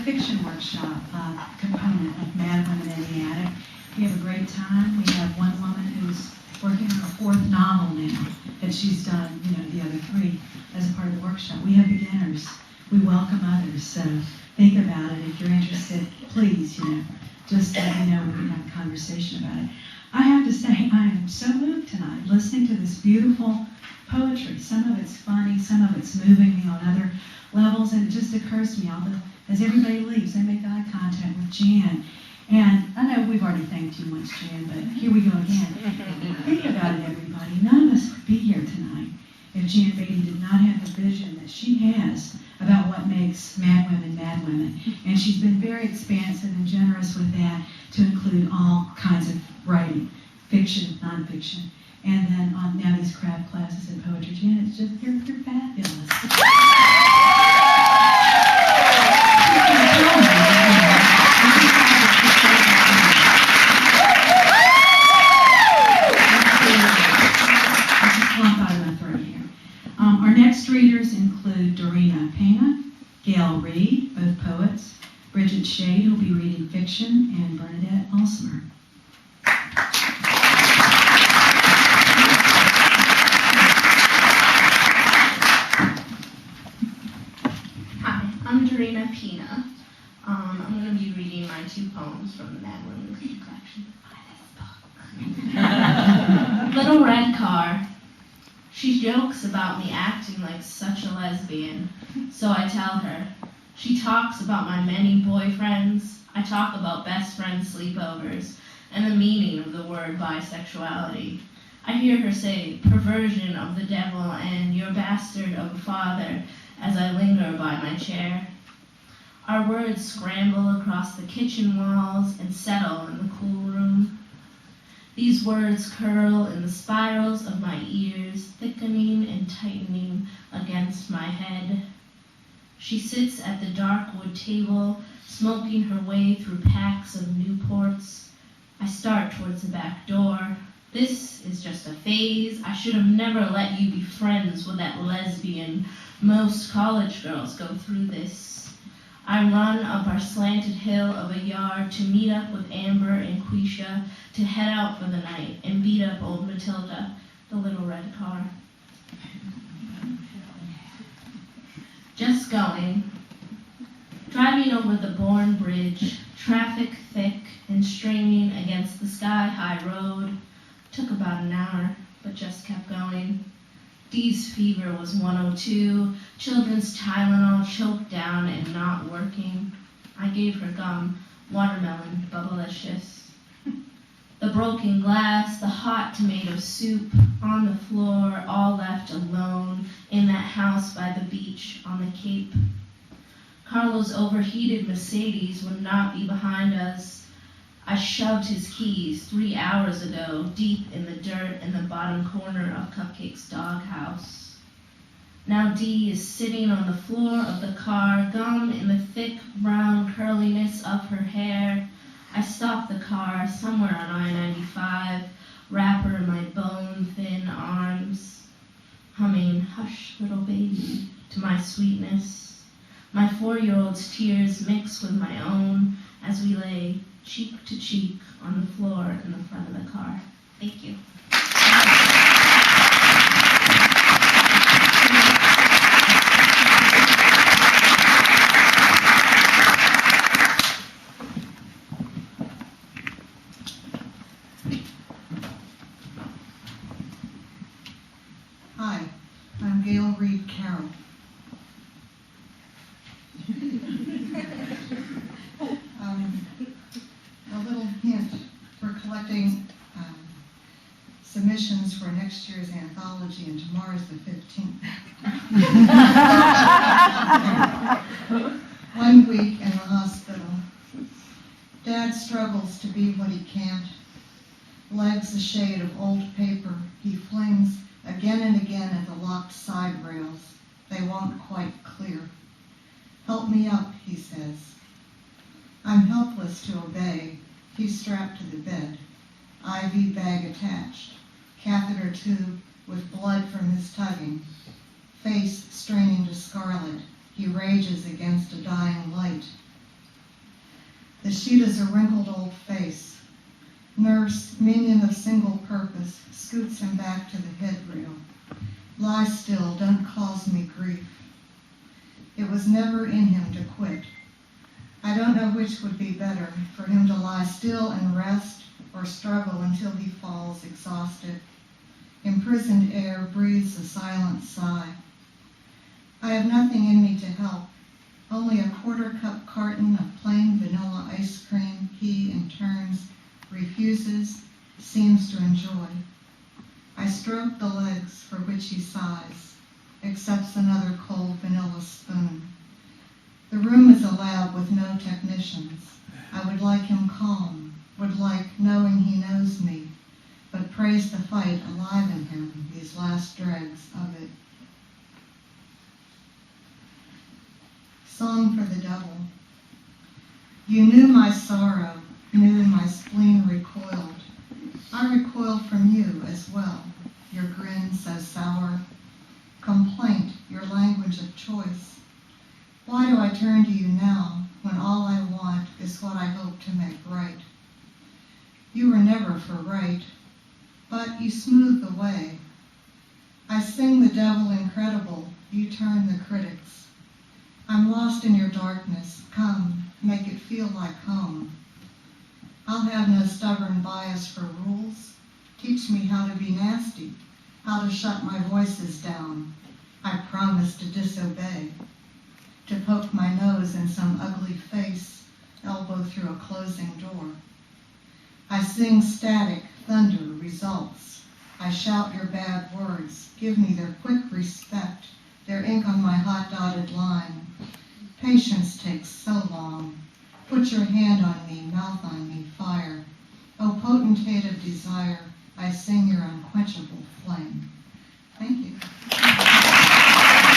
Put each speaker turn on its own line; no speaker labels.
fiction workshop component of Madwomen in the Attic. We have a great time. We have one woman who's working on her 4th novel now that she's done, the other 3 as a part of the workshop. We have beginners. We welcome others. So think about it. If you're interested, please, just let me know. We can have a conversation about it. I have to say, I am so moved tonight listening to this beautiful poetry. Some of it's funny, some of it's moving me on other levels, and it just occurs to me, as everybody leaves, they make eye contact with Jan. And I know we've already thanked you once, Jan, but here we go again. Think about it, everybody. None of us would be here tonight if Jan Beatty did not have the vision that she has about what makes Madwomen Madwomen. And she's been very expansive and generous with that to include all kinds of writing, fiction, nonfiction. And then now these craft classes in poetry. Jan, it's just, you're fabulous. Our next readers include Dorina Pena, Gayle Reed, both poets, Bridget Shade, who will be reading fiction, and Bernadette Alsmer.
Hi, I'm Dorina Pena. I'm going to be reading my 2 poems from the Madwomen collection. Buy this book. Little Red Car. She jokes about me acting like such a lesbian, so I tell her. She talks about my many boyfriends. I talk about best friend sleepovers and the meaning of the word bisexuality. I hear her say, perversion of the devil and your bastard of a father as I linger by my chair. Our words scramble across the kitchen walls and settle in the cool room. These words curl in the spirals of my ears, thickening and tightening against my head. She sits at the dark wood table, smoking her way through packs of Newports. I start towards the back door. This is just a phase. I should have never let you be friends with that lesbian. Most college girls go through this. I run up our slanted hill of a yard to meet up with Amber and Quisha to head out for the night and beat up old Matilda, the little red car. Just going. Driving over the Bourne Bridge, traffic thick and streaming against the sky-high road. Took about an hour, but just kept going. Dee's fever was 102, children's Tylenol choked down and not working. I gave her gum, watermelon, bubblicious. The broken glass, the hot tomato soup, on the floor, all left alone in that house by the beach on the Cape. Carlo's overheated Mercedes would not be behind us. I shoved his keys 3 hours ago deep in the dirt in the bottom corner of Cupcake's doghouse. Now Dee is sitting on the floor of the car, gum in the thick brown curliness of her hair. I stop the car somewhere on I-95, wrap her in my bone-thin arms, humming "Hush, Little Baby" to my sweetness. My 4-year-old's tears mix with my own as we lay cheek to cheek on the floor in the front of the car. Thank you.
Hi, I'm Gayle Reed Carroll. A little hint, we're collecting submissions for next year's anthology, and tomorrow's the 15th. 1 week in the hospital. Dad struggles to be what he can't. Legs a shade of old paper, he flings again and again at the locked side rails. They won't quite clear. Help me up, he says. I'm helpless to obey. He's strapped to the bed, IV bag attached, catheter tube with blood from his tugging, face straining to scarlet. He rages against a dying light. The sheet is a wrinkled old face. Nurse, minion of single purpose, scoots him back to the headrail. Lie still, don't cause me grief. It was never in him to quit. I don't know which would be better, for him to lie still and rest, or struggle until he falls exhausted. Imprisoned air breathes a silent sigh. I have nothing in me to help, only a quarter-cup carton of plain vanilla ice cream he, in turns, refuses, seems to enjoy. I stroke the legs for which he sighs, accepts another cold vanilla spoon. The room is a lab with no technicians. I would like him calm, would like knowing he knows me, but praise the fight alive in him, these last dregs of it. Song for the Devil. You knew my sorrow, knew my spleen recoiled. I recoiled from you as well, your grin so sour. Complaint, your language of choice. Why do I turn to you now, when all I want is what I hope to make right? You were never for right, but you smooth the way. I sing the devil incredible, you turn the critics. I'm lost in your darkness, come, make it feel like home. I'll have no stubborn bias for rules. Teach me how to be nasty, how to shut my voices down. I promise to disobey, to poke my nose in some ugly face, elbow through a closing door. I sing static, thunder, results. I shout your bad words, give me their quick respect, their ink on my hot dotted line. Patience takes so long. Put your hand on me, mouth on me, fire. O potentate of desire, I sing your unquenchable flame.